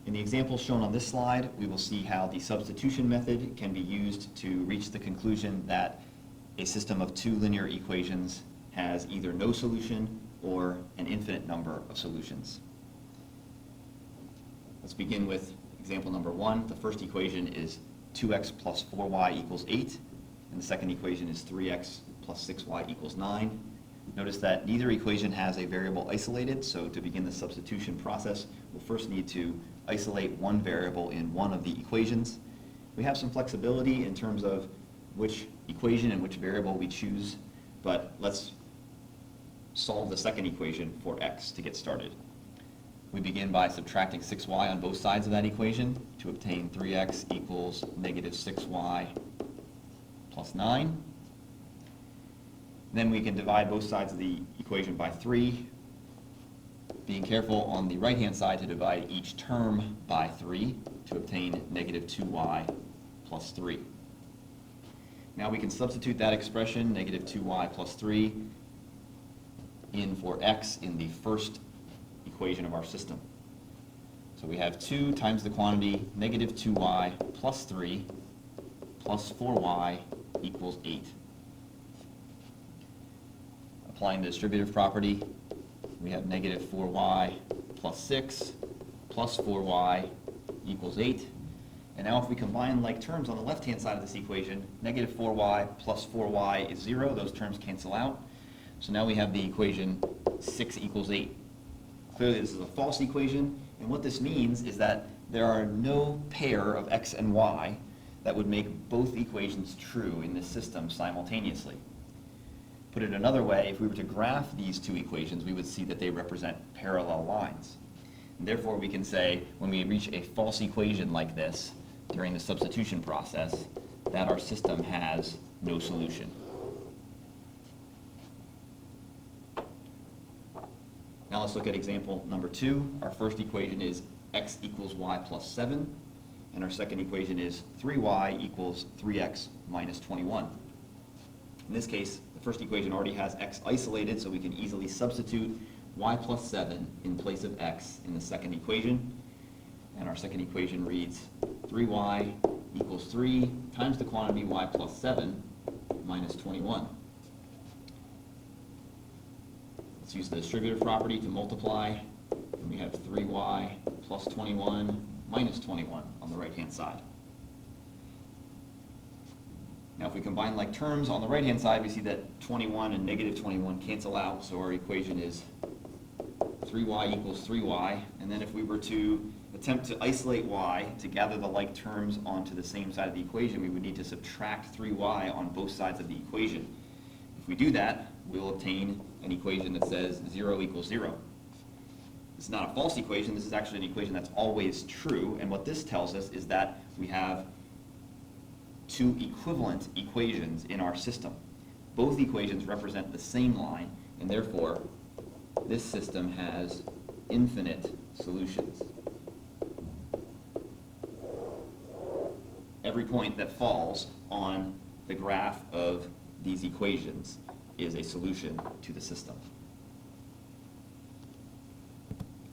In the example shown on this slide, we will see how the substitution method can be used to reach the conclusion that a system of two linear equations has either no solution or an infinite number of solutions. Let's begin with example number 1. The first equation is 2x plus 4y equals 8, and the second equation is 3x plus 6y equals 9. Notice that neither equation has a variable isolated, so to begin the substitution process, we'll first need to isolate one variable in one of the equations. We have some flexibility in terms of which equation and which variable we choose, but let's solve the second equation for x to get started. We begin by subtracting 6y on both sides of that equation to obtain 3x equals negative 6y plus 9. Then we can divide both sides of the equation by 3, being careful on the right-hand side to divide each term by 3 to obtain negative 2y plus 3. Now we can substitute that expression, negative 2y plus 3, in for x in the first equation of our system. So we have 2 times the quantity negative 2y plus 3 plus 4y equals 8. Applying the distributive property, we have negative 4y plus 6 plus 4y equals 8. And now if we combine like terms on the left-hand side of this equation, negative 4y plus 4y is 0. Those terms cancel out. So now we have the equation 6 equals 8. Clearly this is a false equation, and what this means is that there are no pair of x and y that would make both equations true in this system simultaneously. Put it another way, if we were to graph these two equations, we would see that they represent parallel lines. And therefore, we can say when we reach a false equation like this during the substitution process, that our system has no solution. Now let's look at example number 2. Our first equation is x equals y plus 7, and our second equation is 3y equals 3x minus 21. In this case, the first equation already has x isolated, so we can easily substitute y plus 7 in place of x in the second equation. And our second equation reads 3y equals 3 times the quantity y plus 7 minus 21. Let's use the distributive property to multiply, and we have 3y plus 21 minus 21 on the right-hand side. Now if we combine like terms on the right-hand side, we see that 21 and negative 21 cancel out, so our equation is 3y equals 3y, and then if we were to attempt to isolate y to gather the like terms onto the same side of the equation, we would need to subtract 3y on both sides of the equation. If we do that, we'll obtain an equation that says 0 equals 0. This is not a false equation, this is actually an equation that's always true, and what this tells us is that we have two equivalent equations in our system. Both equations represent the same line, and therefore this system has infinite solutions. Every point that falls on the graph of these equations is a solution to the system.